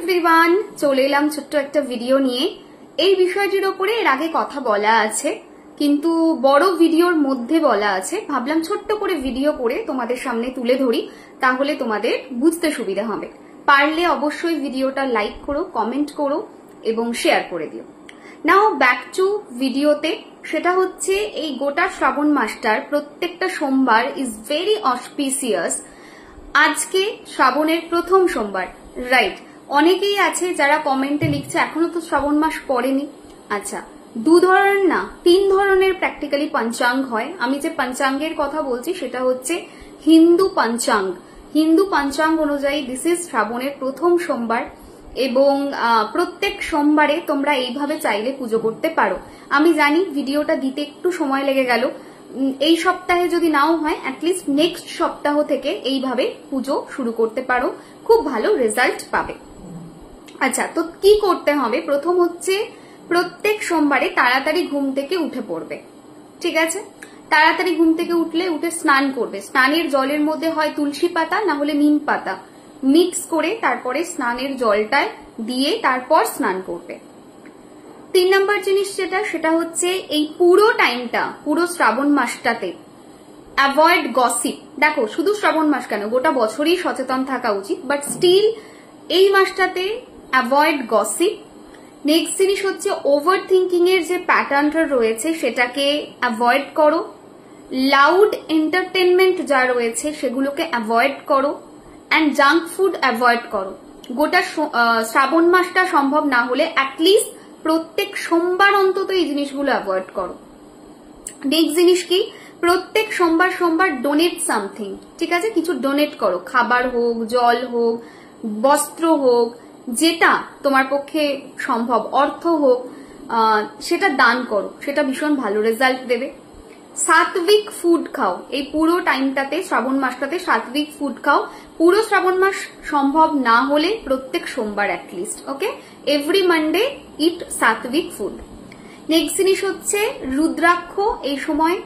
Everyone, চলে এলাম ছোট্ট একটা ভিডিও নিয়ে। এই বিষয়টির ওপরে এর আগে কথা বলা আছে, কিন্তু বড় ভিডিওর মধ্যে বলা আছে। ভাবলাম ছোট্ট করে ভিডিও করে তোমাদের সামনে তুলে ধরি, তাহলে তোমাদের বুঝতে সুবিধা হবে। পারলে অবশ্যই ভিডিওটা লাইক করো, কমেন্ট করো এবং শেয়ার করে দিও। নাও ব্যাক টু ভিডিওতে। সেটা হচ্ছে এই গোটা শ্রাবণ মাসটার প্রত্যেকটা সোমবার ইজ ভেরি অসপিসিয়াস। আজকে শ্রাবণের প্রথম সোমবার, রাইট? অনেকেই আছে যারা কমেন্টে লিখছে এখনো তো শ্রাবণ মাস পড়েনি। আচ্ছা, দু ধরনের না, 3 ধরনের প্র্যাকটিক্যালি পঞ্চাঙ্গ হয়। আমি যে পঞ্চাঙ্গের কথা বলছি সেটা হচ্ছে হিন্দু পঞ্চাঙ্গ। হিন্দু পঞ্চাঙ্গ অনুযায়ী দিস ইজ শ্রাবণের প্রথম সোমবার এবং প্রত্যেক সোমবারে তোমরা এইভাবে চাইলে পুজো করতে পারো। আমি জানি ভিডিওটা দিতে একটু সময় লেগে গেল, এই সপ্তাহে যদি নাও হয় অ্যাটলিস্ট নেক্সট সপ্তাহ থেকে এইভাবে পুজো শুরু করতে পারো, খুব ভালো রেজাল্ট পাবে। আচ্ছা, তো কি করতে হবে? প্রথম হচ্ছে প্রত্যেক সোমবারে তাড়াতাড়ি ঘুম থেকে উঠে পড়বে, ঠিক আছে? তাড়াতাড়ি ঘুম থেকে উঠে স্নান করবে। স্নানের জলের মধ্যে হয় তুলসী পাতা না হলে নিম পাতা মিক্স করে তারপরে স্নানের জলটায় দিয়ে তারপর স্নান করবে। 3 নম্বর জিনিস সেটা হচ্ছে এই পুরো টাইমটা, পুরো শ্রাবণ মাসটাতে অ্যাভয়েড গসিপ। দেখো, শুধু শ্রাবণ মাস কেন, গোটা বছরই সচেতন থাকা উচিত, বাট স্টিল এই মাসটাতে অ্যাভয়েড গসিপ। নেক্সট জিনিস হচ্ছে ওভার থিঙ্কিং এর যে প্যাটার্নটা রয়েছে সেটাকে অ্যাভয়েড করো। লাউড এন্টারটেনমেন্ট যা রয়েছে সেগুলোকে অ্যাভয়েড করো অ্যান্ড জাঙ্ক ফুড অ্যাভয়েড করো। গোটা শ্রাবণ মাসটা সম্ভব না হলে অ্যাটলিস্ট প্রত্যেক সোমবার অন্তত এই জিনিসগুলো অ্যাভয়েড করো। নেক্সট জিনিস কি, প্রত্যেক সোমবার ডোনেট সামথিং, ঠিক আছে? কিছু ডোনেট করো, খাবার হোক, জল হোক, বস্ত্র হোক, যেটা তোমার পক্ষে সম্ভব, অর্থ হোক, সেটা দান করো, সেটা ভীষণ ভালো রেজাল্ট দেবে। সাত্বিক ফুড খাও। এই পুরো টাইমটাতে, শ্রাবণ মাসটাতে সাত্বিক ফুড খাও। পুরো শ্রাবণ মাস সম্ভব না হলে প্রত্যেক সোমবার অ্যাটলিস্ট, ওকে? এভরি মানডে ইট সাত্বিক ফুড। নেক্সট জিনিস হচ্ছে রুদ্রাক্ষ। এই সময়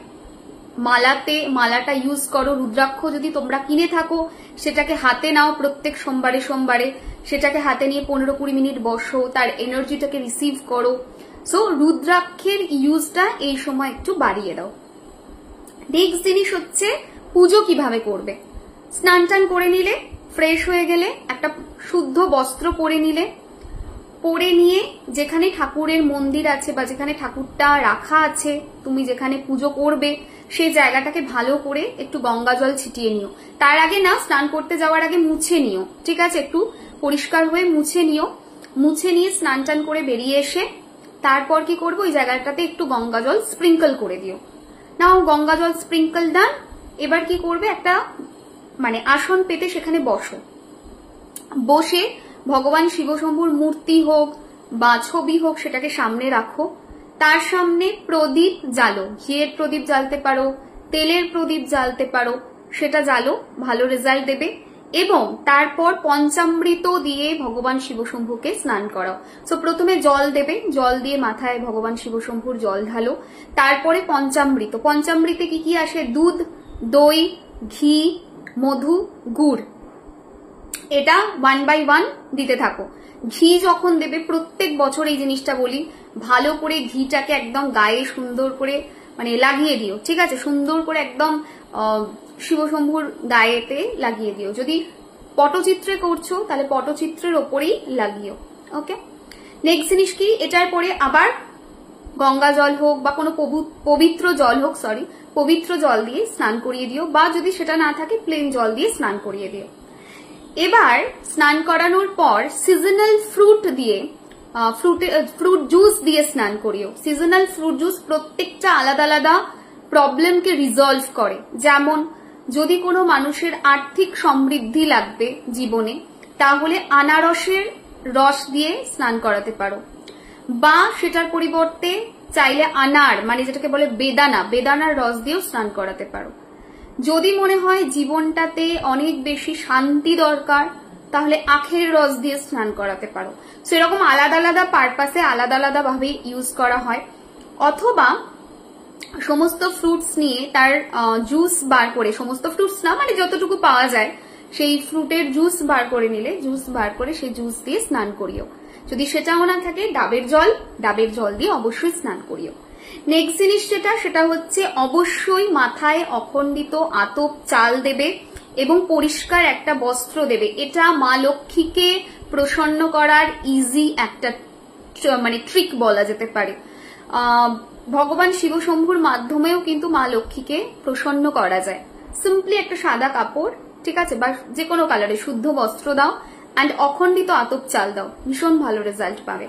মালাটা ইউজ করো। রুদ্রাক্ষ যদি তোমরা কিনে থাকো সেটাকে হাতে নাও প্রত্যেক সোমবারে, সেটাকে হাতে নিয়ে 15-20 মিনিট বসো, তার এনার্জিটাকে রিসিভ করো। সো রুদ্রাক্ষের ইউজটা এই সময় একটু বাড়িয়ে দাও। নেক্সট জিনিস হচ্ছে পুজো কিভাবে করবে। স্নান টান করে নিলে, ফ্রেশ হয়ে গেলে, একটা শুদ্ধ বস্ত্র পরে নিয়ে যেখানে ঠাকুরের মন্দির আছে বা যেখানে ঠাকুরটা রাখা আছে, তুমি যেখানে পুজো করবে সেই জায়গাটাকে ভালো করে একটু গঙ্গা জল ছিটিয়ে নিও। তার আগে না, স্নান করতে যাওয়ার আগে মুছে নিও, ঠিক আছে? একটু পরিষ্কার হয়ে মুছে নিয়ে স্নান টান করে বেরিয়ে এসে তারপর কি করবো, ওই জায়গাটাতে একটু গঙ্গা জল স্প্রিঙ্কল করে দিও। নাও গঙ্গা জল স্প্রিঙ্কল ডান। এবার কি করবে, একটা আসন পেতে সেখানে বসে ভগবান শিবশম্ভুর মূর্তি হোক বা ছবি হোক সেটাকে সামনে রাখো। তার সামনে প্রদীপ জ্বালো, ঘিয়ের প্রদীপ জ্বালতে পারো, তেলের প্রদীপ জ্বালতে পারো, সেটা জ্বালো, ভালো রেজাল্ট দেবে। এবং তারপর পঞ্চামৃত দিয়ে ভগবান শিবশম্ভুকে স্নান করাও। সো প্রথমে জল দেবে, জল দিয়ে মাথায় ভগবান শিবশম্ভুর জল ঢালো, তারপরে পঞ্চামৃতে কি কি আসে? দুধ, দই, ঘি, মধু, গুড়, এটা 1 by 1 দিতে থাকো। ঘি যখন দেবে, প্রত্যেক বছর এই জিনিসটা বলি, ভালো করে ঘিটাকে একদম গায়ে সুন্দর করে লাগিয়ে দিও, ঠিক আছে? সুন্দর করে একদম শিবশম্ভুর গায়েতে লাগিয়ে দিও। যদি পটচিত্রে করছো তাহলে পটচিত্রের ওপরেই লাগিও, ওকে? নেক্সট জিনিস কি, এটার পরে আবার গঙ্গা জল হোক বা কোনো পবিত্র জল দিয়ে স্নান করিয়ে দিও, বা যদি সেটা না থাকে প্লেন জল দিয়ে স্নান করিয়ে দিও। এবার স্নান করানোর পর সিজনাল ফ্রুট জুস দিয়ে স্নান করিও। সিজনাল ফ্রুট জুস প্রত্যেকটা আলাদা আলাদা প্রবলেমকে রিজলভ করে। যেমন যদি কোনো মানুষের আর্থিক সমৃদ্ধি লাগবে জীবনে, তাহলে আনারসের রস দিয়ে স্নান করাতে পারো, বা সেটার পরিবর্তে চাইলে আনার যেটাকে বলে বেদানার রস দিয়েও স্নান করাতে পারো। যদি মনে হয় জীবনটাতে অনেক বেশি শান্তি দরকার, তাহলে আখের রস দিয়ে স্নান করাতে পারো। সেরকম আলাদা আলাদা পারপাসে আলাদা আলাদা ভাবে ইউজ করা হয়। অথবা সমস্ত ফ্রুটস নিয়ে তার জুস বার করে, সমস্ত ফ্রুটস না, যতটুকু পাওয়া যায় সেই ফ্রুটের জুস বার করে নিলে, জুস বার করে সেই জুস দিয়ে স্নান করিও। যদি সেটাও না থাকে ডাবের জল দিয়ে অবশ্যই স্নান করিও। নেক্সট জিনিস সেটা হচ্ছে অবশ্যই মাথায় অখণ্ডিত আতপ চাল দেবে এবং পরিষ্কার একটা বস্ত্র দেবে। এটা মা লক্ষ্মীকে প্রসন্ন করার ইজি একটা মানে ট্রিক বলা যেতে পারে। ভগবান শিব শম্ভুর মাধ্যমেও কিন্তু মা লক্ষ্মীকে প্রসন্ন করা যায়। সিম্পলি একটা সাদা কাপড়, ঠিক আছে, বা যে কোনো কালারে শুদ্ধ বস্ত্র দাও অ্যান্ড অখণ্ডিত আতপ চাল দাও, ভীষণ ভালো রেজাল্ট পাবে।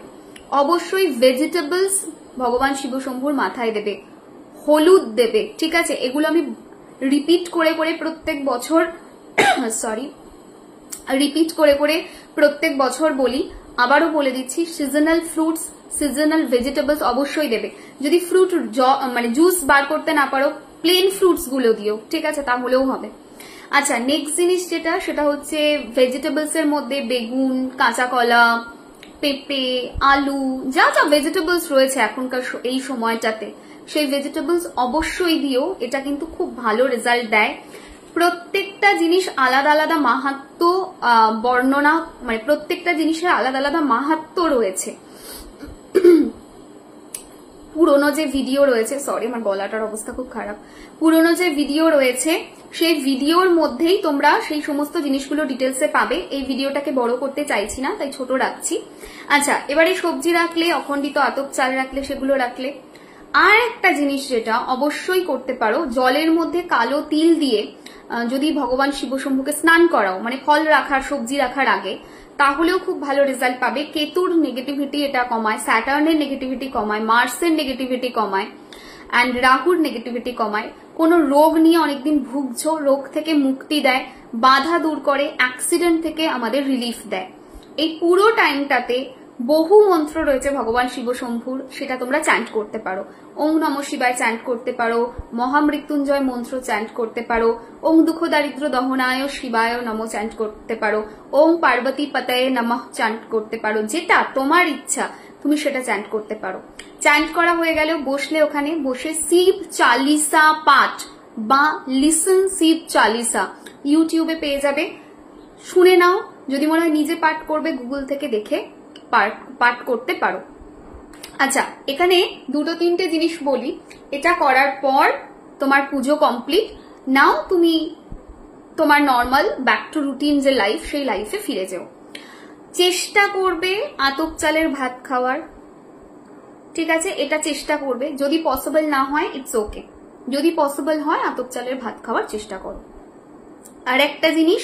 অবশ্যই ভেজিটেবলস ভগবান শিব শম্ভুর মাথায় দেবে, হলুদ দেবে, ঠিক আছে। এগুলো আমি রিপিট করে করে প্রত্যেক বছর প্রত্যেক বছর বলি, আবারও বলে দিচ্ছি। সিজনাল ফ্রুটস, সিজনাল ভেজিটেবলস অবশ্যই দেবে। যদি ফ্রুট মানে জুস বার করতে না পারো, প্লেন ফ্রুটস গুলো দিও, ঠিক আছে, তাহলেও হবে। আচ্ছা, নেক্সট জিনিস সেটা হচ্ছে ভেজিটেবলস এর মধ্যে বেগুন, কাঁচা কলা, পেঁপে, আলু, যা যা ভেজিটেবলস রয়েছে এখনকার এই সময়টাতে, সেই ভেজিটেবলস অবশ্যই দিও। এটা কিন্তু খুব ভালো রেজাল্ট দেয়। প্রত্যেকটা জিনিস আলাদা আলাদা মাহাত্ম্য বর্ণনা, মানে প্রত্যেকটা জিনিসের আলাদা আলাদা মাহাত্ম্য রয়েছে। পুরোনো যে ভিডিও রয়েছে, সরি আমার গলাটার অবস্থা খুব খারাপ, পুরোনো যে ভিডিও রয়েছে সেই ভিডিওর মধ্যেই তোমরা সেই সমস্ত জিনিসগুলো ডিটেলসে পাবে। এই ভিডিওটাকে বড় করতে চাইছি না, তাই ছোট রাখছি। আচ্ছা, এবারে সবজি রাখলে, অখণ্ডিত আতপ চাল রাখলে, সেগুলো রাখলে। আর একটা জিনিস যেটা অবশ্যই করতে পারো, জলের মধ্যে কালো তিল দিয়ে যদি ভগবান শিব শম্ভুকে স্নান করাও, মানে ফল রাখার, সবজি রাখার আগে, তাহলেও খুব ভালো রেজাল্ট পাবে। কেতুর নেগেটিভিটি এটা কমায়, স্যাটার্নের নেগেটিভিটি কমায়, মার্সের নেগেটিভিটি কমায়, অ্যান্ড রাহুর নেগেটিভিটি কমায়। কোনো রোগ নিয়ে অনেকদিন ভুগছো, রোগ থেকে মুক্তি দেয়, বাধা দূর করে, অ্যাক্সিডেন্ট থেকে আমাদের রিলিফ দেয়। এই পুরো টাইমটাতে বহু মন্ত্র রয়েছে ভগবান শিব শম্ভুর, সেটা তোমরা চ্যান্ট করতে পারো। ওং নম শিবায় চ্যান্ট করতে পারো, মহামৃত্যুঞ্জয় মন্ত্র চ্যান্ট করতে পারো, ওং দুঃখ দারিদ্র দহনায় শিবায় নম চ্যান্ট করতে পারো, ওং পার্বতী পতয়ে নমঃ চ্যান্ট করতে পারো। যেটা তোমার ইচ্ছা তুমি সেটা চ্যান্ট করতে পারো। চ্যান্ট করা হয়ে গেলে বসলে ওখানে বসে শিব চালিসা পাঠ বা লিসন শিব চালিসা ইউটিউবে পেয়ে যাবে, শুনে নাও। যদি মনে হয় নিজে পাঠ করবে, গুগল থেকে দেখে পাঠ করতে পারো। আচ্ছা, এখানে দুটো তিনটে জিনিস বলি। এটা করার পর তোমার পুজো কমপ্লিট, নাও তুমি তোমার নর্মাল ব্যাক টু রুটিন যে লাইফ, সেই লাইফে ফিরে যাও। চেষ্টা করবে আতপ চালের ভাত খাওয়ার, ঠিক আছে, এটা চেষ্টা করবে। যদি পসিবল না হয় ইটস ওকে, যদি পসিবল হয় আতপ চালের ভাত খাওয়ার চেষ্টা করো। আর একটা জিনিস,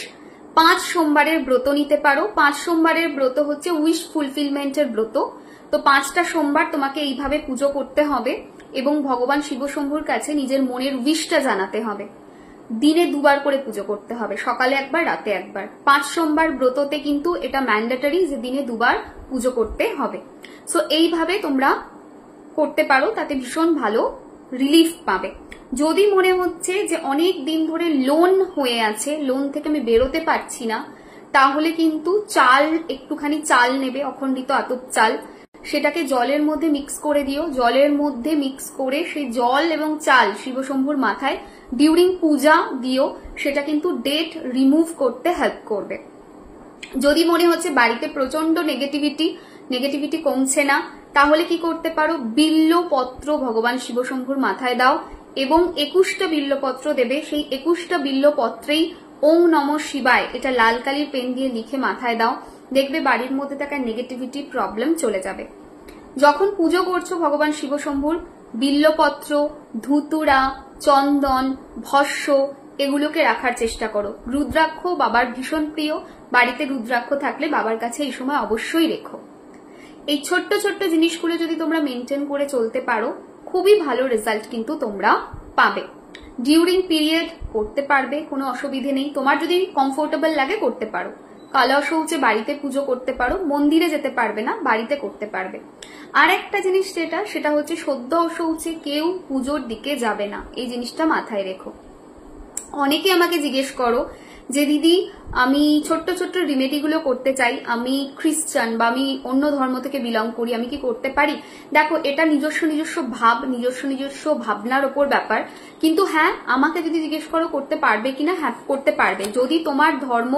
5 সোমবারের ব্রত নিতে পারো। 5 সোমবারের ব্রত হচ্ছে উইশ ফুলফিলমেন্টের ব্রত। তো 5টা সোমবার তোমাকে এইভাবে পুজো করতে হবে এবং ভগবান শিব শম্ভুর কাছে নিজের মনের উইশটা জানাতে হবে। দিনে 2 বার করে পুজো করতে হবে, সকালে একবার, রাতে একবার। 5 সোমবার ব্রততে কিন্তু এটা ম্যান্ডেটরি যে দিনে 2 বার পুজো করতে হবে। সো এইভাবে তোমরা করতে পারো, তাতে ভীষণ ভালো রিলিফ পাবে। যদি মনে হচ্ছে যে অনেক দিন ধরে লোন হয়ে আছে, লোন থেকে আমি বেরোতে পারছি না, তাহলে কিন্তু একটুখানি চাল নেবে, অখণ্ডিত আতপ চাল, সেটাকে জলের মধ্যে মিক্স করে দিও। জলের মধ্যে মিক্স করে সেই জল এবং চাল শিবশম্ভুর মাথায় ডিউরিং পূজা দিও, সেটা কিন্তু ডেট রিমুভ করতে হেল্প করবে। যদি মনে হচ্ছে বাড়িতে প্রচন্ড নেগেটিভিটি কমছে না, তাহলে কি করতে পারো, বিল্লপত্র ভগবান শিবশম্ভুর মাথায় দাও এবং 21টা বিল্লপত্র দেবে। সেই 21টা বিল্লপত্রেই ওং নম শিবায় এটা লাল কালির পেন দিয়ে লিখে মাথায় দাও, দেখবে বাড়ির মধ্যে থাকা নেগেটিভিটি প্রবলেম চলে যাবে। যখন পুজো করছো ভগবান শিবশম্ভুর, বিল্লপত্র, ধুতুরা, চন্দন, ভস্য এগুলোকে রাখার চেষ্টা করো। রুদ্রাক্ষ বাবার ভীষণ প্রিয়, বাড়িতে রুদ্রাক্ষ থাকলে বাবার কাছে এই সময় অবশ্যই রেখো। এই ছোট্ট ছোট্ট জিনিসগুলো যদি তোমরা মেনটেন করে চলতে পারো, খুবই ভালো রেজাল্ট কিন্তু তোমরা পাবে। ডিউরিং পিরিয়ড করতে পারবে, কোনো অসুবিধে নেই। তোমার যদি কমফোর্টেবল লাগে করতে পারো। কালা শৌচে বাড়িতে পুজো করতে পারো, মন্দিরে যেতে পারবে না, বাড়িতে করতে পারবে। আর একটা জিনিস সেটা হচ্ছে সদ্য অশৌচে কেউ পুজোর দিকে যাবে না, এই জিনিসটা মাথায় রেখো। অনেকে আমাকে জিজ্ঞেস করো যে দিদি আমি ছোট্ট ছোট্ট রিমেডিগুলো করতে চাই, আমি খ্রিস্টান বা আমি অন্য ধর্ম থেকে বিলং করি, আমি কি করতে পারি? দেখো, এটা নিজস্ব নিজস্ব নিজস্ব ভাবনার ওপর ব্যাপার। কিন্তু হ্যাঁ, আমাকে যদি জিজ্ঞেস করো করতে পারবে কিনা, হ্যাঁ করতে পারবে, যদি তোমার ধর্ম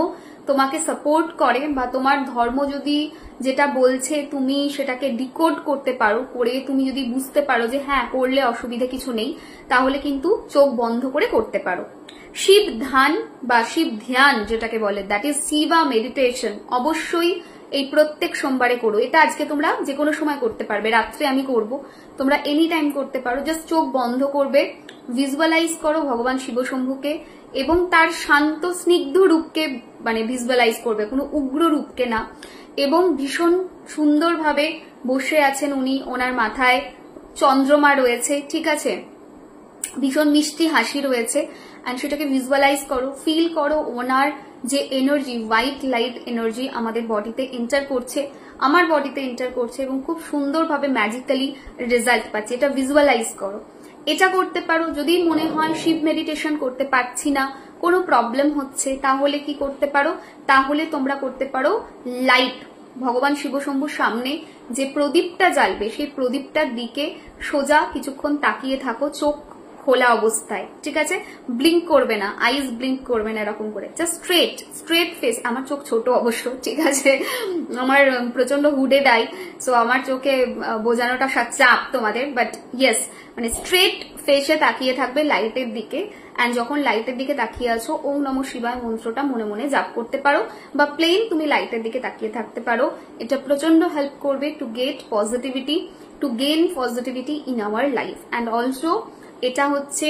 তোমাকে সাপোর্ট করে বা তোমার ধর্ম যদি যেটা বলছে তুমি সেটাকে ডিকোড করতে পারো, করে তুমি যদি বুঝতে পারো যে হ্যাঁ করলে অসুবিধা কিছু নেই, তাহলে কিন্তু চোখ বন্ধ করে করতে পারো। শিব ধ্যান বা শিব ধ্যান যেটাকে বলে, দ্যাট ইজ শিবা মেডিটেশন, অবশ্যই এই প্রত্যেক সোমবারে করো। এটা আজকে তোমরা যে কোনো সময় করতে পারবে, রাত্রে আমি করব, তোমরা এনি টাইম করতে পারো। জাস্ট চোখ বন্ধ করবে, ভিজুয়ালাইজ করো ভগবান শিবশম্ভুকে এবং তার শান্ত স্নিগ্ধ রূপকে মানে ভিজুয়ালাইজ করবে, কোনো উগ্র রূপকে না। এবং ভীষণ সুন্দরভাবে বসে আছেন উনি, ওনার মাথায় চন্দ্রমা রয়েছে, ঠিক আছে, ভীষণ মিষ্টি হাসি রয়েছে, অ্যান্ড সেটাকে ভিজুয়ালাইজ করো, ফিল করো ওনার যে এনার্জি, হোয়াইট লাইট এনার্জি আমাদের বডিতে এন্টার করছে, আমার বডিতে এন্টার করছে এবং খুব সুন্দরভাবে ম্যাজিক্যালি রেজাল্ট পাচ্ছে। এটা ভিজুয়ালাইজ করো, এটা করতে পারো। যদি মনে হয় শিব মেডিটেশন করতে পারছি না, কোনো প্রবলেম হচ্ছে, তাহলে কি করতে পারো, তাহলে তোমরা করতে পারো লাইট, ভগবান শিবশম্ভুর সামনে যে প্রদীপটা জ্বালবে সেই প্রদীপটার দিকে সোজা কিছুক্ষণ তাকিয়ে থাকো, চোখ খোলা অবস্থায়, ঠিক আছে, ব্লিঙ্ক করবে না, আইস ব্লিঙ্ক করবে না, এরকম করে জাস্ট স্ট্রেট ফেস। আমার চোখ ছোট অবশ্য, ঠিক আছে, আমার প্রচন্ড হুডে আই, সো আমার চোখে বোঝানোটা চাপ তোমাদের, বাট ইয়েস, মানে স্ট্রেট ফেসে তাকিয়ে থাকবে লাইটের দিকে। অ্যান্ড যখন লাইটের দিকে তাকিয়ে আছো, ওম নমঃ শিবায় মন্ত্রটা মনে মনে জাপ করতে পারো, বা প্লেন তুমি লাইটের দিকে তাকিয়ে থাকতে পারো। এটা প্রচন্ড হেল্প করবে to get positivity, to gain positivity in our life. And also এটা হচ্ছে,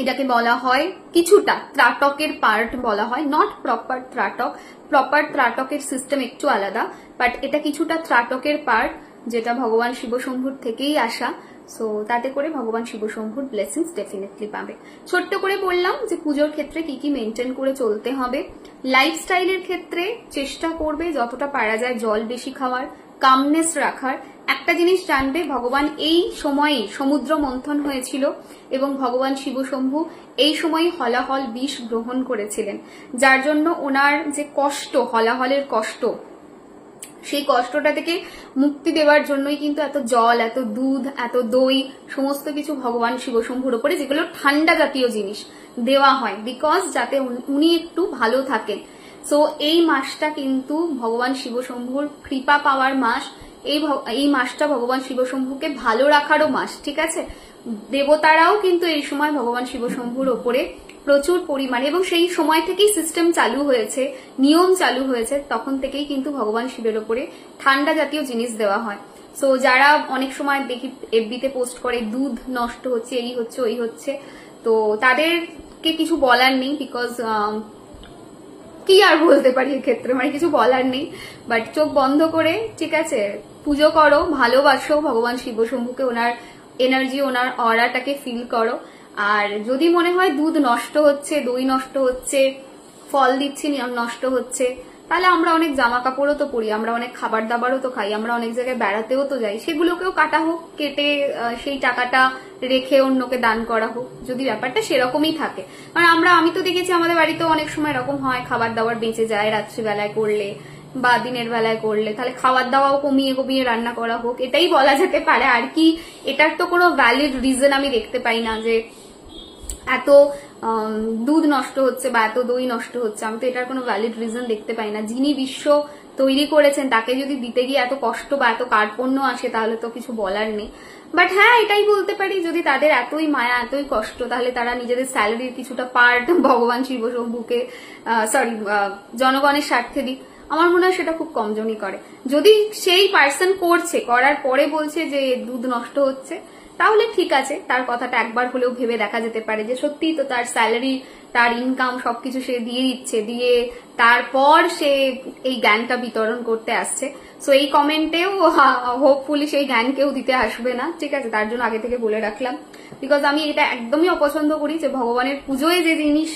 এটাকে বলা হয় কিছুটা ত্রাটকের পার্ট বলা হয়, নট প্রপার ত্রাটক, প্রপার ত্রাটকের সিস্টেম একটু আলাদা, বাট এটা কিছুটা ত্রাটকের পার্ট, যেটা ভগবান শিবশম্ভুর থেকেই আসা। সো তাতে করে ভগবান শিবশম্ভুর ব্লেসিংস ডেফিনেটলি পাবে। ছোট্ট করে বললাম যে পুজোর ক্ষেত্রে কি কি মেনটেন করে চলতে হবে। লাইফস্টাইলের ক্ষেত্রে চেষ্টা করবে যতটা পারা যায় জল বেশি খাওয়ার, কামনেস রাখার। একটা জিনিস জানবে, ভগবান এই সময়েই সমুদ্র মন্থন হয়েছিল এবং ভগবান শিবশম্ভু এই সময় হলাহল বিষ গ্রহণ করেছিলেন, যার জন্য ওনার যে কষ্ট, হলাহলের কষ্ট, সেই কষ্টটা থেকে মুক্তি দেওয়ার জন্যই কিন্তু এত জল, এত দুধ, এত দই, সমস্ত কিছু ভগবান শিবশম্ভুর উপরে, যেগুলো ঠান্ডা জাতীয় জিনিস দেওয়া হয়, বিকজ যাতে উনি একটু ভালো থাকেন। সো এই মাসটা কিন্তু ভগবান শিবশম্ভুর কৃপা পাওয়ার মাস, এই মাসটা ভগবান শিবশম্ভুকে ভালো রাখারও মাস, ঠিক আছে। দেবতারাও কিন্তু এই সময় ভগবান শিবশম্ভুর ওপরে প্রচুর পরিমাণে, এবং সেই সময় থেকেই সিস্টেম চালু হয়েছে, নিয়ম চালু হয়েছে, তখন থেকেই কিন্তু ভগবান শিবের ওপরে ঠান্ডা জাতীয় জিনিস দেওয়া হয়। সো যারা অনেক সময় দেখি এফবিতে পোস্ট করে দুধ নষ্ট হচ্ছে, এই হচ্ছে ওই হচ্ছে, তো তাদেরকে কিছু বলার নেই, বিকজ কি আর বলতে পারি এক্ষেত্রে, মানে কিছু বলার নেই। বাট চোখ বন্ধ করে, ঠিক আছে, পুজো করো, ভালোবাসো ভগবান শিবশম্ভুকে, ওনার এনার্জি, ওনার অরাটাকে ফিল করো। আর যদি মনে হয় দুধ নষ্ট হচ্ছে, দই নষ্ট হচ্ছে, ফল দিচ্ছি নষ্ট হচ্ছে, তাহলে আমরা অনেক জামা কাপড়ও তো পরি, আমরা অনেক খাবার দাবারও তো খাই, আমরা অনেক জায়গায় বেড়াতেও তো যাই, সেগুলোকেও কাটা হোক, কেটে সেই টাকাটা রেখে অন্যকে দান করা হোক, যদি ব্যাপারটা সেরকমই থাকে। কারণ আমি তো দেখেছি আমাদের বাড়িতেও অনেক সময় এরকম হয়, খাবার দাবার বেঁচে যায় রাত্রিবেলায় করলে বা দিনের বেলায় করলে, তাহলে খাবার দাওয়াও কমিয়ে কমিয়ে রান্না করা হোক, এটাই বলা যেতে পারে আর কি। এটার তো কোনো ভ্যালিড রিজন আমি দেখতে পাই না যে এত দুধ নষ্ট হচ্ছে বা এত দই নষ্ট হচ্ছে, আমি তো এটার কোনো ভ্যালিড রিজন দেখতে পাই না। যিনি বিশ্ব তৈরি করেছেন তাকে যদি দিতে গিয়ে এত কষ্ট বা এত কার্পণ্য আসে, তাহলে তো কিছু বলার নেই। বাট হ্যাঁ, এটাই বলতে পারি, যদি তাদের এতই মায়া, এতই কষ্ট, তাহলে তারা নিজেদের স্যালারির কিছুটা পার্ট ভগবান শিবশম্ভুকে, সরি, জনগণের স্বার্থে দিক। আমার মনে হয় সেটা খুব কমজনই করে। যদি সেই পার্সন করছে, করার পরে বলছে যে দুধ নষ্ট হচ্ছে, তাহলে ঠিক আছে, তার কথাটা একবার হলেও ভেবে দেখা যেতে পারে যে সত্যিই তো তার স্যালারি, তার ইনকাম সবকিছু সে দিয়ে দিচ্ছে, দিয়ে তারপর সে এই জ্ঞানটা বিতরণ করতে আসছে। সো এই কমেন্টেও হোপফুলি সেই জ্ঞান কেউ দিতে আসবে না, ঠিক আছে, তার জন্য আগে থেকে বলে রাখলাম। বিকজ আমি এটা একদমই অপছন্দ করি যে ভগবানের পুজোয় যে জিনিস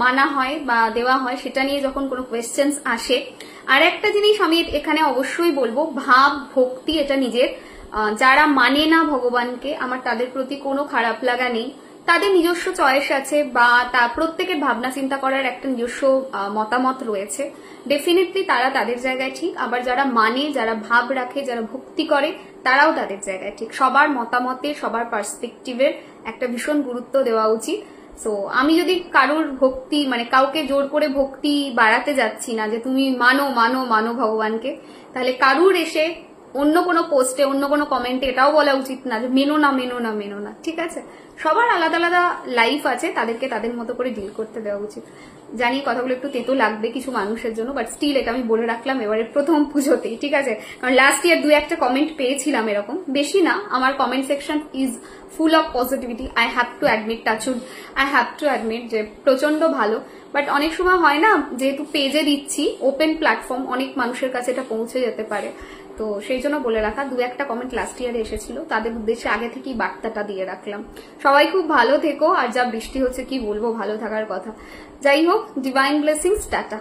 মানা হয় বা দেওয়া হয়, সেটা নিয়ে যখন কোনো কোয়েশ্চেন্স আসে। আর একটা জিনিস আমি এখানে অবশ্যই বলবো, ভাব ভক্তি এটা নিজের। যারা মানে না ভগবানকে, আমার তাদের প্রতি কোনো খারাপ লাগা নেই, তাদের নিজস্ব চয়েস আছে বা তা প্রত্যেকের ভাবনা চিন্তা করার একটা নিজস্ব মতামত রয়েছে। ডেফিনেটলি তারা তাদের জায়গায় ঠিক, আবার যারা মানে, যারা ভাব রাখে, যারা ভক্তি করে, তারাও তাদের জায়গায় ঠিক। সবার মতামতে, সবার পার্সপেক্টিভের একটা ভীষণ গুরুত্ব দেওয়া উচিত। সো আমি যদি কারোর ভক্তি মানে কাউকে জোর করে ভক্তি বাড়াতে যাচ্ছি না যে তুমি মানো মানো মানো ভগবানকে, তাহলে কারুর এসে অন্য কোনো পোস্টে, অন্য কোনো কমেন্টে এটাও বলা উচিত না যে মেনো না মেনো না মেনো না। ঠিক আছে, সবার আলাদা আলাদা লাইফ আছে, তাদেরকে তাদের মতো করে ডিল করতে দেওয়া উচিত। জানি কথাগুলো একটু তেতো লাগবে কিছু মানুষের জন্য, বাট স্টিল এটা আমি বলে রাখলাম এবারে প্রথম পুজোতেই। ঠিক আছে, কারণ লাস্ট ইয়ার 2-1টা কমেন্ট পেয়েছিলাম এরকম, বেশি না। আমার comment section is full of positivity, I have to admit, touchwood I have to admit যে প্রচন্ড ভালো। বাট অনেক সময় হয় না, যেহেতু পেজে দিচ্ছি, ওপেন প্ল্যাটফর্ম, অনেক মানুষের কাছে এটা পৌঁছে যেতে পারে। তো সেই জন্য বলে রাখা, 2-1টা কমেন্ট লাস্ট ইয়ারে এসেছিল, তাদের উদ্দেশ্যে আগে থেকেই বার্তাটা দিয়ে রাখলাম। সবাই খুব ভালো থেকো, আর যা বৃষ্টি হচ্ছে কি বলবো ভালো থাকার কথা। যাই হোক, ডিভাইন ব্লেসিংস, টাটা।